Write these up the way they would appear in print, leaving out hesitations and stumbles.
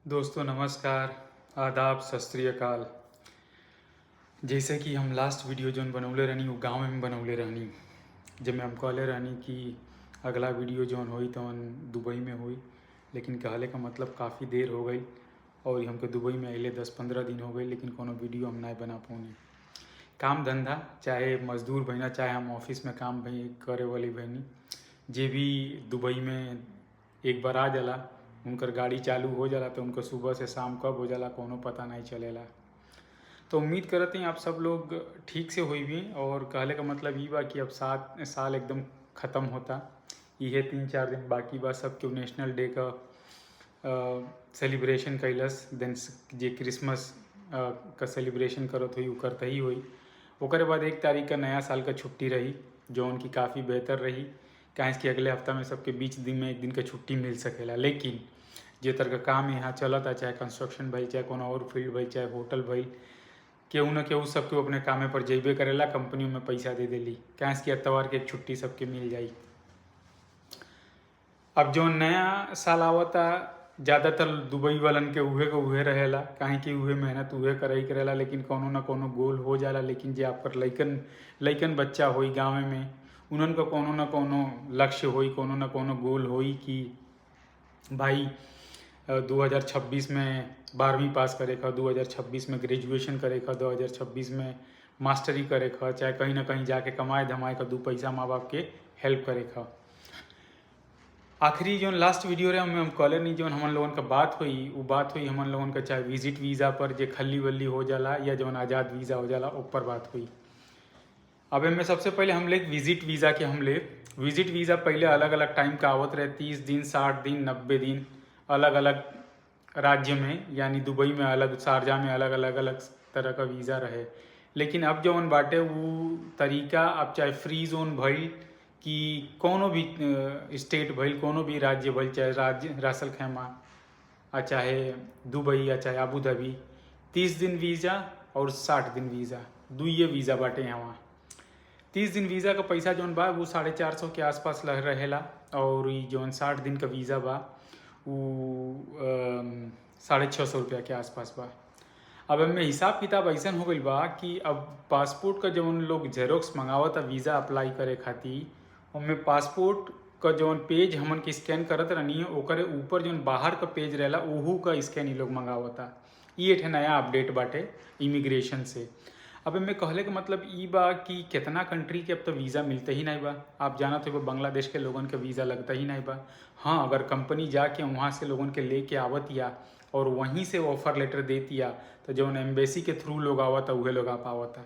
दोस्तों नमस्कार, आदाब, सत श्री अकाल। जैसे कि हम लास्ट वीडियो जौन बनौले रहनी वो गाँव में बनौले रहनी, जब हम कहले रहनी कि अगला वीडियो जौन होई तौन दुबई में होई, लेकिन कहले का मतलब काफ़ी देर हो गई और हमके दुबई में अइले 10-15 दिन हो गई, लेकिन कोनो वीडियो हम नहीं बना पौनी। काम धंधा चाहे मजदूर बहिना चाहे हम ऑफिस में काम करे वाली बहनी, जे भी दुबई में एक बार आ जाला उनकर गाड़ी चालू हो जाला तो उनको सुबह से शाम कब हो जाला कोनो पता नहीं चलेला। तो उम्मीद करते हैं आप सब लोग ठीक से हुई भी, और कहले का मतलब ये बा कि अब साल एकदम ख़त्म होता, ये 3-4 दिन बाकी बा। सब केहू नेशनल डे का सेलिब्रेशन कैलस, देन जे क्रिसमस का सेलिब्रेशन करत हुई वो करते ही हुई। ओकरे बाद 1 तारीख का नया साल का छुट्टी रही जो उनकी काफ़ी बेहतर रही, काहे कि अगले हफ्ता में सबके बीच दिन में 1 दिन का छुट्टी मिल सकेला। लेकिन जे तरह का काम यहाँ चलता, चाहे कंस्ट्रक्शन भइल, चाहे कोनो और फील्ड भइल, चाहे होटल भइल, केहू न केहू सबके अपने कामे पर जइबे करेला, कंपनी में पैसा दे देली, काहे कि एतवार के एक छुट्टी सबके मिल जाई। अब जो नया साल आवता ज़्यादातर दुबई वालन के उहे रहेला, काहे कि उहे मेहनत उहे करई करेला, लेकिन कोनो न कोनो गोल हो जाला। लेकिन जे आपकर लइकन बच्चा होई गाँव में, उन्हन का कोनो न कोनो लक्ष्य होई, कोनो न कोनो गोल होई कि भाई 2026 में 12वीं पास करे खा, 2026 में ग्रेजुएशन करे खा, 2026 में मास्टरी करे खा, चाहे कहीं ना कहीं जाके कमाए धमाए का 2 पैसा माँ बाप के हेल्प करे खा। आखिरी जो लास्ट वीडियो रहे हम कहले नहीं, जो हमन लोगन का बात हुई वो बात हुई हमन लोगन का चाहे विजिट वीज़ा पर जे खल्ली वल्ली हो जाला या जो आज़ाद वीज़ा हो जाला ऊपर बात हुई। अब में सबसे पहले हम ले विजिट वीज़ा के विजिट वीज़ा पहले अलग अलग टाइम का आवत रहे, 30 दिन, 60 दिन, 90 दिन, अलग अलग राज्य में, यानी दुबई में अलग, शारजा में अलग अलग तरह का वीज़ा रहे। लेकिन अब जौन बाटे वो तरीका, अब चाहे फ्री जोन भइल कि कोनो भी स्टेट भइल, कोनो भी राज्य भइल, चाहे राज्य रासल खैमा चाहे दुबई या चाहे आबू धाबी, 30 दिन वीज़ा और 60 दिन वीज़ा, दुइये वीज़ा बाटे यहाँ। 30 दिन वीज़ा का पैसा जौन बा वो 450 के आसपास रहेला, और जौन 60 दिन का वीज़ा बा वो 650 रुपया के आसपास बा। अब हमें हिसाब किताब ऐसा हो गई बा कि अब पासपोर्ट का जौन लोग जेरोक्स मंगावता वीज़ा अप्लाई करे खातिर, उनमें पासपोर्ट का जौन पेज हमन के स्कैन करत रहनी है ओकरे ऊपर जौन बाहर का पेज रहेला ओहू का स्कैन ये लोग मंगावता। ये एक नया अपडेट बाटे इमिग्रेशन से। अब में कहले का मतलब ई बा कि कितना कंट्री के अब तो वीज़ा मिलते ही नहीं बा। आप जानते हो बांग्लादेश के लोगन के वीज़ा लगता ही नहीं बा। हाँ, अगर कंपनी जाके वहाँ से लोगन के लेके आवतिया और वहीं से ऑफ़र लेटर देतिया तो जौन एम्बेसी के थ्रू लोग आवता उहे लोग आ पावता।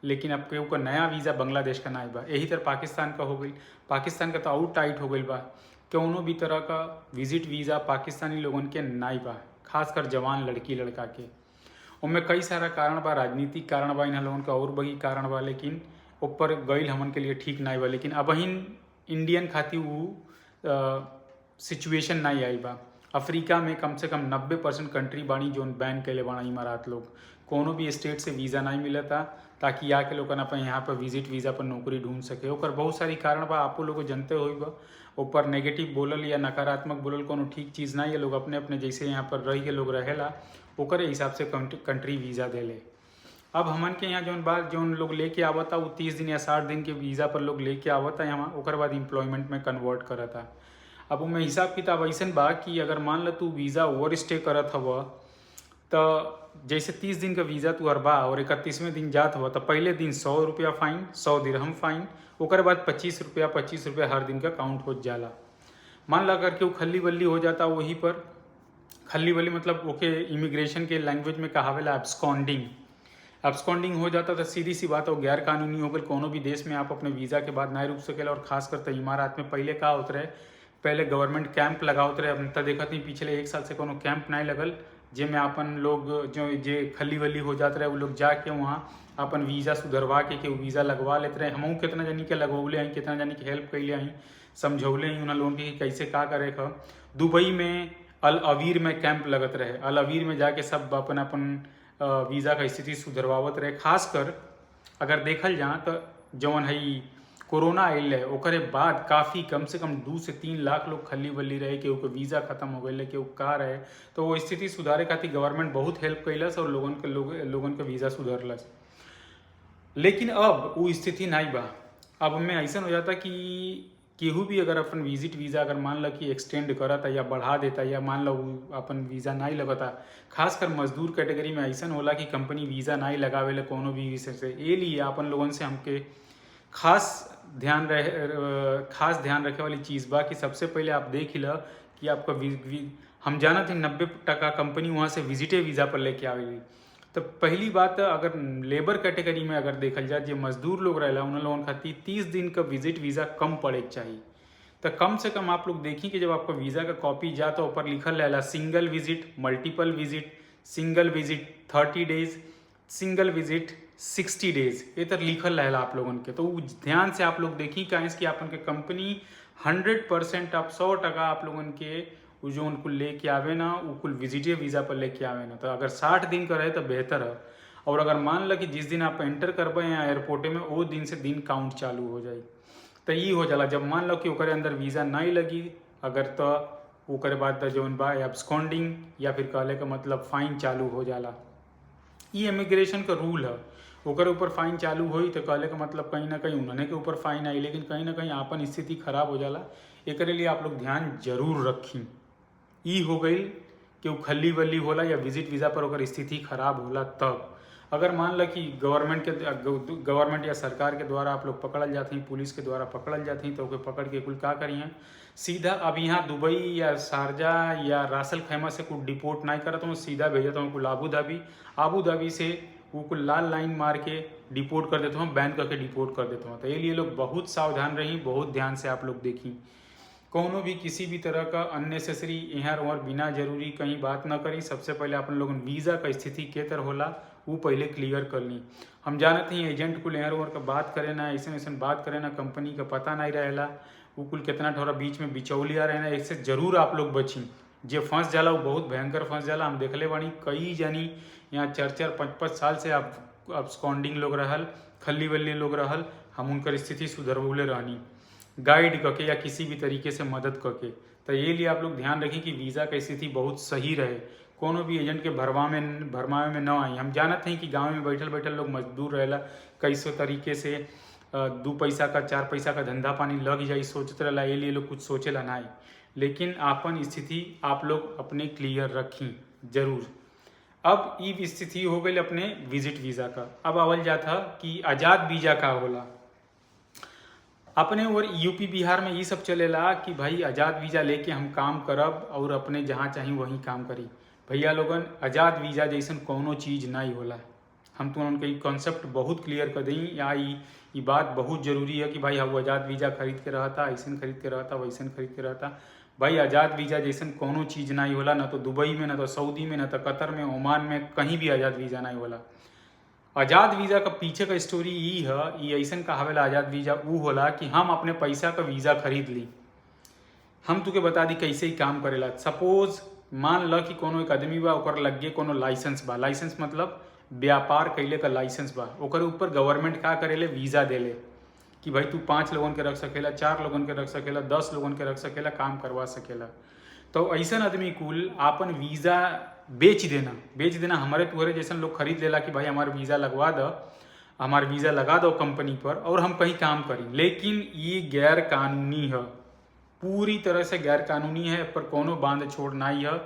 लेकिन अब केहू का नया वीज़ा बांग्लादेश का नहीं बा। यही तरह पाकिस्तान का हो गई, पाकिस्तान का तो आउट टाइट हो गई बा, कौनो भी तरह का विजिट वीज़ा पाकिस्तानी लोगन के नहीं बा, खासकर जवान लड़की लड़का के। उनमें कई सारा कारण बा, राजनीतिक कारण बा, इन लोगन का और बही कारण बा, लेकिन ऊपर गईल हमन के लिए ठीक नहीं बा। लेकिन अब इंडियन खातिर वो सिचुएशन नहीं आई बा। अफ्रीका में कम से कम 90% कंट्री बानी जोन बैन कैले बाना इमारात लोग, कोनो भी स्टेट से वीज़ा नहीं मिलता ताकि आके लोग अपन यहाँ पर विजिट वीज़ा पर नौकरी ढूंढ सके। ओकर बहुत सारी कारण बा, आपो लोग जनते होई बा। ऊपर नेगेटिव बोलल या नकारात्मक बोलल कोनो ठीक चीज़ नहीं है। लोग अपने अपने जैसे यहाँ पर रह के लोग रहेला ओकरे हिसाब से कंट्री वीज़ा देले। अब हमन के यहाँ जौन बात जौन लोग लेके आवता वो 30 दिन या 60 दिन के वीज़ा पर लोग लेके आवता यहाँ, ओकर बाद एम्प्लॉयमेंट में कन्वर्ट करता। अब उनमें हिसाब किताब ऐसा बा कि अगर मान ल तू वीज़ा ओवर स्टे करत हव तो जैसे 30 दिन का वीज़ा तू बा और 31वें दिन जात हव तो पहले दिन 100 रुपया फ़ाइन, 100 दिरहम फ़ाइन, ओकर बाद 25 रुपया हर दिन का काउंट हो जाला। मान ला अगर केहू खल्ली बल्ली हो जाता, वहीं पर खल्ली बल्ली मतलब ओके इमिग्रेशन के लैंग्वेज में कहावेला एब्सकॉन्डिंग हो जाता तो सीधी सी बात हो, गैर कानूनी हो गई। कोनो भी देश में आप अपने वीज़ा के बाद नहीं रुक सकेला, और खासकर तो इमारात में पहले का होत रहे, पहले गवर्नमेंट कैंप लगावत रहे। अब तो देखत नहीं पिछले 1 साल से कोनो कैंप नहीं लगल जिसमें अपन लोग जो जे खल्ली वल्ली हो जाते रहे वो लोग जाके वहाँ अपन वीज़ा सुधरवा के वीज़ा लगवा लेते रहे। हमहूँ कितना जानी के लगवले आई, कितना जानी के हेल्प कैले आई, समझौले आई उन लोगों के कैसे का करे खा। दुबई में अल अवीर में कैंप लगत रहे, अल अवीर में जाके सब अपन वीज़ा का स्थिति सुधरवावत रहे। खासकर अगर देखल जा तो जौन है कोरोना आइल है ओकरे बाद काफ़ी कम से कम 2 से 3 लाख लोग खल्ली बल्ली रहे, केहू के वीज़ा खत्म हो गए, केहू का रहे। तो वो स्थिति सुधारे खातिर गवर्नमेंट बहुत हेल्प कैलस और लोगन के वीज़ा सुधरलस। लेकिन अब वो स्थिति नहीं बा। अब में ऐसा हो जाता कि केहू भी अगर अपन विजिट वीज़ा अगर मान लो कि एक्सटेंड करता या बढ़ा देता या मान लो अपन वीज़ा नहीं लगता, खासकर मजदूर कैटेगरी में ऐसा होला कि कंपनी वीज़ा नहीं लगावेले कोनो भी विषय से। ये लिए अपन लोगन से हमके खास ध्यान रखे वाली चीज़ बा कि सबसे पहले आप देख ल कि आपका हम जाना थे 90% कंपनी वहाँ से विजिटे वीज़ा पर लेके आवेगी। तो पहली बात अगर लेबर कैटेगरी में अगर देखल जाए जो मजदूर लोग रहेला उन लोगों खातिर 30 दिन का विजिट वीज़ा कम पड़े चाहिए। तो कम से कम आप लोग देखी कि जब आपका वीज़ा का कॉपी जा तो ऊपर लिखल रहेला single visit, multiple visit, single visit 30 days, single visit 60 days, ये तर लिखल रहेला आप लोगन के। तो ध्यान से आप लोग देखी कहें कि अपन के कंपनी 100% आप 100% आप लोगन के जो उनको लेके आवे ना वो कुल विजिटे वीज़ा पर लेके आवे ना। तो अगर 60 दिन का रहे तो बेहतर है। और अगर मान लो कि जिस दिन आप एंटर करबे या एयरपोर्टे में वो दिन से दिन काउंट चालू हो जाए। तो ये हो जाला जब मान लो कि ओकरे अंदर वीज़ा नहीं लगी अगर तो ओकरे बाद जौन बा एब्सकॉन्डिंग या फिर कहले का मतलब फ़ाइन चालू हो जाला। ये इमिग्रेशन का रूल है। ओकर ऊपर फाइन चालू हुई तो कहले का मतलब कहीं ना कहीं उन्होंने के ऊपर फाइन आई, लेकिन कहीं ना कहीं आपन स्थिति खराब हो जाला। एक लिए आप लोग ध्यान जरूर रखी। ई हो गई कि वो खल्ली वल्ली होला या विजिट वीज़ा पर अगर स्थिति खराब होला तब। अगर मान लो कि गवर्नमेंट या सरकार के द्वारा आप लोग पकड़ल जाते हैं, पुलिस के द्वारा पकड़ल जाते हैं, तो ओके पकड़ के कुल का करिए सीधा अब यहाँ दुबई या शारजा या रासल खैमा से कुछ डिपोर्ट नहीं करता हूँ, सीधा भेजता हूँ कुल आबू धाबी से वो कुल लाल लाइन मार के डिपोर्ट कर देता हूँ, बैन करके डिपोर्ट कर देता हूँ। तो ये लिए लोग बहुत सावधान रही, बहुत ध्यान से आप लोग देखी। कोनो भी किसी भी तरह का अननेसेसरी यहाँ और बिना जरूरी कहीं बात ना करी। सबसे पहले अपन लोगन वीज़ा का स्थिति के तरह होला वो पहले क्लियर कर ली। हम जानते हैं एजेंट कुल यहाँ और का बात करे ना, ऐसे बात करे ना, कंपनी का पता नहीं रहेला, वो कुल कितना थोड़ा बीच में बिचौलिया रहे ना, इससे जरूर आप लोग बची। जे फंस जाला वो बहुत भयंकर फंस जाला। हम देखले बानी कई जानी यहाँ 4-4, 5-5 साल से अब्सकॉन्डिंग लोग रहल, खल्ली वल्ली लोग रहल, हम उनकर स्थिति सुधरवले रहनी गाइड करके या किसी भी तरीके से मदद करके। तो ये लिए आप लोग ध्यान रखें कि वीज़ा की स्थिति बहुत सही रहे, कोनो भी एजेंट के भरमावे में न आई। हम जानते हैं कि गांव में बैठल लोग मजदूर रहेला, कैसो तरीके से 2 पैसा का 4 पैसा का धंधा पानी लग जाए सोचते रहेला, ये लिए लोग कुछ सोचेला नहीं। लेकिन आपन स्थिति आप लोग अपने क्लियर रखी जरूर। अब ये स्थिति हो गई अपने विजिट वीज़ा का। अब आवल जाता कि आज़ाद वीज़ा का होला। अपने और यूपी बिहार में ये सब चलेला कि भाई आज़ाद वीज़ा लेके हम काम करब और अपने जहाँ चाहिए वहीं काम करी। भैया लोगन आज़ाद वीज़ा जैसन कोनो चीज़ नहीं होला। हम तो उनके कॉन्सेप्ट बहुत क्लियर कर दी, या ये बात बहुत ज़रूरी है कि भाई हम आज़ाद वीज़ा खरीद के रहता, ऐसा खरीद के रहता, वैसन खरीद के रहता। भाई आज़ाद वीज़ा जैसन कोनो चीज़ नहीं होला, ना तो दुबई में, ना तो सऊदी में, ना तो कतर में, ओमान में, कहीं भी आज़ाद वीज़ा नहीं होला। आज़ाद वीज़ा का पीछे का स्टोरी ये है, ये ऐसा कहावेला आज़ाद वीज़ा वो होला कि हम अपने पैसा का वीज़ा खरीद ली। हम तुके बता दी कैसे ही काम करेला। सपोज मान ल कि कोनो एक आदमी बा, ओकर लगे कोनो लाइसेंस बा, लाइसेंस मतलब व्यापार कैले का लाइसेंस बा, ओकर ऊपर गवर्नमेंट का करेले वीज़ा देले कि भाई तू 5 लोगन के रख सकेला, 4 लोगन के रख सकेला, 10 लोगन के रख सकेला, काम करवा सकेला। तो ऐसा आदमी कुल आपन वीज़ा बेच देना हमारे तुहरे जैसे लोग खरीद लेला कि भाई हमारा वीज़ा लगवा दो, हमारा वीज़ा लगा दो कंपनी पर और हम कहीं काम करें। लेकिन ये गैर कानूनी है, पूरी तरह से गैर कानूनी है, पर कोनो बांध छोड़ नहीं है,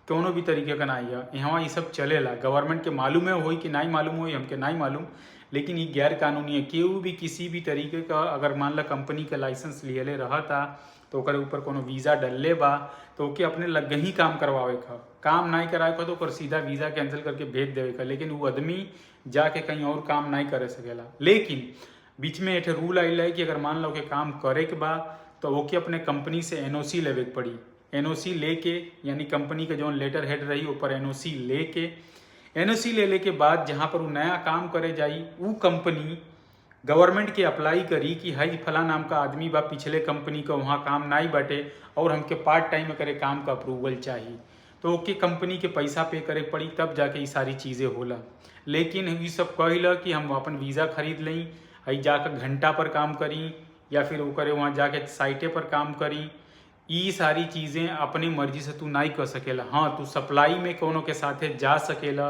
कोनो भी तरीके का नहीं है। यहाँ ये सब चलेला। गवर्नमेंट के मालूम है होई कि नहीं मालूम होई, हमके नहीं मालूम, लेकिन ये गैर कानूनी है। केहू भी किसी भी तरीके का अगर मान ला कंपनी का लाइसेंस लियले रहता तो ओकर ऊपर कोनो वीज़ा डलले बा तो ओके अपने लग ही काम करवावे का, काम नहीं करावे का तो ओकर सीधा वीज़ा कैंसिल करके भेज देवे का। लेकिन वो आदमी जाके कहीं और काम नहीं करे सकेला। लेकिन बीच में एक रूल आइल है कि अगर मान लो कि काम करे के बा तो ओके अपने कंपनी से एनओसी लेवे के पड़ी। एनओसी लेके यानी कंपनी के जो लेटर हेड रही ऊपर एनओसी ले के बाद जहाँ पर वो नया काम करे जाई वो कंपनी गवर्नमेंट के अप्लाई करी कि हाई फला नाम का आदमी बा, पिछले कंपनी का वहाँ काम नहीं बाटे और हमके पार्ट टाइम करे काम का अप्रूवल चाहिए, तो ओके कंपनी के पैसा पे करे पड़ी, तब जाके ये सारी चीज़ें होला। लेकिन ये सब कहला कि हम अपन वीज़ा खरीद लें, हई जाकर घंटा पर काम करी या फिर वो करे वहाँ जाके साइटे पर काम करी, ई सारी चीज़ें अपनी मर्जी से तू नहीं कर सकेला। हाँ, तू सप्लाई में कोनो के साथे जा सकेला,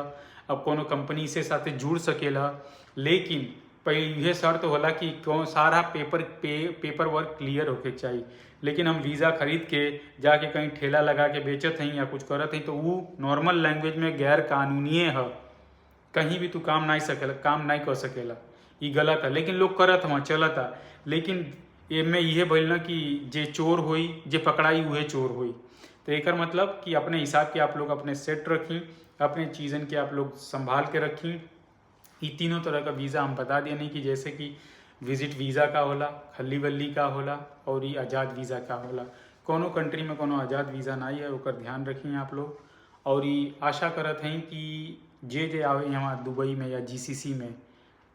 अब कोनो कंपनी से साथे जुड़ सकेला, लेकिन पहले यह शर्त होला कि कौन सारा पेपर वर्क क्लियर होके चाहिए। लेकिन हम वीज़ा खरीद के जाके कहीं ठेला लगा के बेचत हैं या कुछ करत हैं तो वो नॉर्मल लैंग्वेज में गैर कानूनी है, कहीं भी तू काम नहीं कर सकेला, ये गलत है। लेकिन लोग करत वहाँ चलता, लेकिन एमे यह भइल ना कि जे चोर होई, जे पकड़ाई उहे चोर होई। तो एक मतलब कि अपने हिसाब के आप लोग अपने सेट रखी, अपने चीज़न के आप लोग संभाल के रखी। ये तीनों तरह का वीज़ा हम बता दिए नहीं कि जैसे कि विजिट वीज़ा का होला, खल्ली वल्ली का होला और ये आज़ाद वीज़ा का होला। कोनो कंट्री में कोनो आज़ाद वीज़ा नहीं है, ओकर ध्यान रखिए आप लोग। और ये आशा करत हैं कि जे आवे यहाँ दुबई में या GCC में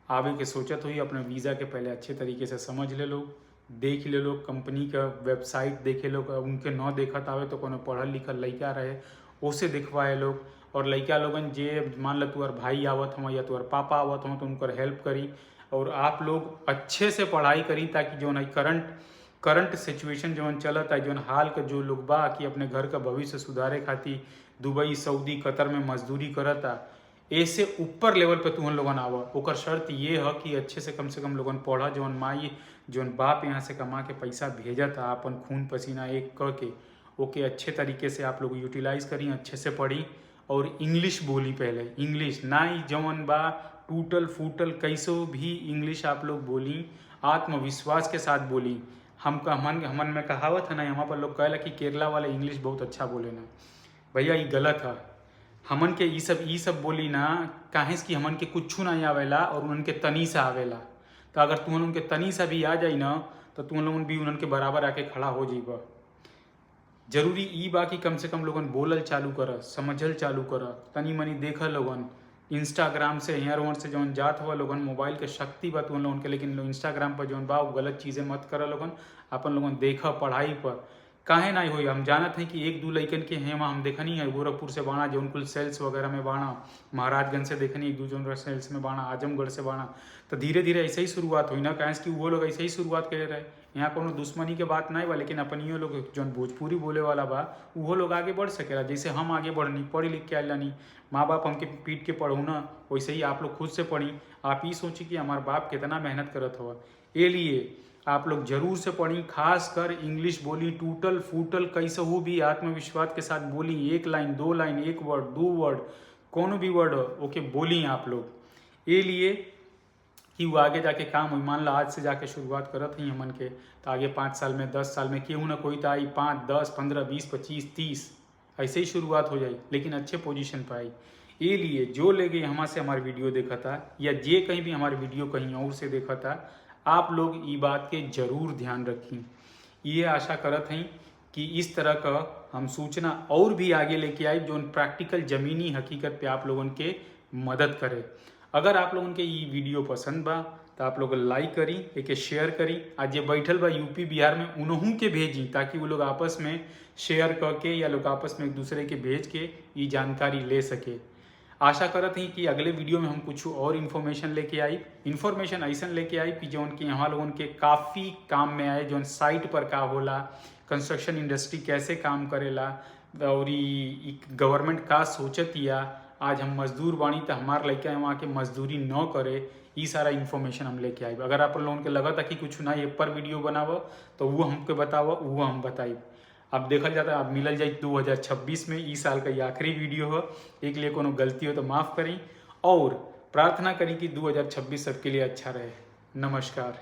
आवे के सोचत हुई, अपने वीज़ा के पहले अच्छे तरीके से समझ ले लोग, देख ले लोग, कंपनी का वेबसाइट देखे लोग, उनके न देखत आवे तो कोनो पढ़ल लिखल लड़का रहे उसे दिखवाए लोग। और लड़का लोगन जे मान लो तुअर भाई आवत हो या तुअर पापा आवत हो तो उनकर हेल्प करी। और आप लोग अच्छे से पढ़ाई करी ताकि जो है करंट सिचुएशन जो चलत है, जो हाल का जो लोग बा कि अपने घर का भविष्य सुधारे खातिर दुबई, सऊदी, कतर में मजदूरी करता, ऐसे ऊपर लेवल पे तुहन लोगन आवा। ओकर शर्त ये है कि अच्छे से कम लोगन पढ़ा, जौन माई जौन बाप यहाँ से कमा के पैसा भेजता अपन खून पसीना एक करके, ओके अच्छे तरीके से आप लोग यूटिलाइज करी, अच्छे से पढ़ी और इंग्लिश बोली। पहले इंग्लिश ना ही जौन बा टूटल फूटल कैसो भी इंग्लिश आप लोग बोली, आत्मविश्वास के साथ बोली। हमन में कहावत है ना, यहाँ पर लोग कहला कि केरला वाले इंग्लिश बहुत अच्छा बोले ना, भैया ये गलत है। हमन के ई सब बोली ना काहे कि हमन के कुछ नहीं आवेला और उनके तनी सा आवेला। तो अगर तुहन उनके तनी सा भी आ जाई ना तो तुहन लोगन भी उनके बराबर आके खड़ा हो जाइबा। जरूरी ई बा कि कम से कम लोगन बोलल चालू कर, समझल चालू कर, तनी मनी देखा लोगन इंस्टाग्राम से यहाँ रोहन से जौन जात हुआ लोगन, मोबाइल के शक्ति बा तुम लोगन के, लेकिन इंस्टाग्राम पर जौन बा वो गलत चीज़ें मत करा लोगन। अपन लोगन देखा पढ़ाई पर काहे नहीं होई। हम जानत हैं कि एक दो लइकन के हैं वहाँ हम देखनी है, गोरखपुर से बाणा जो उनकुल सेल्स वगैरह में बाणा, महाराजगंज से देखनी एक दो जो सेल्स में बाणा, आजमगढ़ से बाणा। तो धीरे धीरे ऐसे ही शुरुआत हुई ना, काहे कि वो लोग ऐसे ही शुरुआत करे रहे। यहाँ कोनो दुश्मनी के बात नहीं बा, लेकिन अपनियो लोग जो भोजपुरी बोले वाला बा वो लोग आगे बढ़ सकेला। जैसे हम आगे बढ़नी, पढ़ी लिख के आइला नहीं, माँ बाप हमके पीट के पढ़ू ना, वैसे ही आप लोग खुद से पढ़ी। आप ही सोची कि हमारे बाप कितना मेहनत करत हुआ, ये लिए आप लोग जरूर से पढ़ी। खास कर इंग्लिश बोली टूटल फूटल कैसे हो भी आत्मविश्वास के साथ बोली, एक लाइन, दो लाइन, एक वर्ड, दो वर्ड, कोनो भी वर्ड ओके बोली आप लोग, ये लिए कि वो आगे जाके काम हुई। मान लो आज से जाके शुरुआत करत ही हमन के, तो आगे 5 साल में 10 साल में केहू ना कोई तो आई 5, 10, 15, 20, 25, 30 ऐसे ही शुरुआत हो जाए, लेकिन अच्छे पोजीशन पर आई। ये लिए जो लेगे यहाँ से हमारी वीडियो देखा था या जे कहीं भी हमारी वीडियो कहीं और से देखा था, आप लोग ये बात के जरूर ध्यान रखें। ये आशा करत हैं कि इस तरह का हम सूचना और भी आगे लेके आए जो प्रैक्टिकल ज़मीनी हकीकत पे आप लोगों के मदद करे। अगर आप लोगों के ये वीडियो पसंद बा तो आप लोग लाइक करी, एक शेयर करी। आज ये बैठल बा यूपी बिहार में उन्हों के भेजी ताकि वो लोग आपस में शेयर करके या लोग आपस में एक दूसरे के भेज के ये जानकारी ले सके। आशा करत ही कि अगले वीडियो में हम कुछ और इन्फॉर्मेशन लेके आई, इन्फॉर्मेशन ऐसा लेके आई कि जो उनके यहाँ लोगों के काफ़ी काम में आए, जो साइट पर का होला, कंस्ट्रक्शन इंडस्ट्री कैसे काम करेला और गवर्नमेंट का सोचत या आज हम मजदूर बानी तो हमारे लड़का वहाँ के मजदूरी न करे, ये सारा इन्फॉर्मेशन हम लेके आए। अगर आप लोगों के लगा था कि कुछ ना ये पर वीडियो बनावो तो वो हमके बतावो, वो हम बताइए। अब देखल जाता है अब मिलल जाए 2026 में, इस साल का ये आखिरी वीडियो हो, एक लिए कोनो गलती हो तो माफ़ करी और प्रार्थना करी कि 2026 सबके लिए अच्छा रहे। नमस्कार।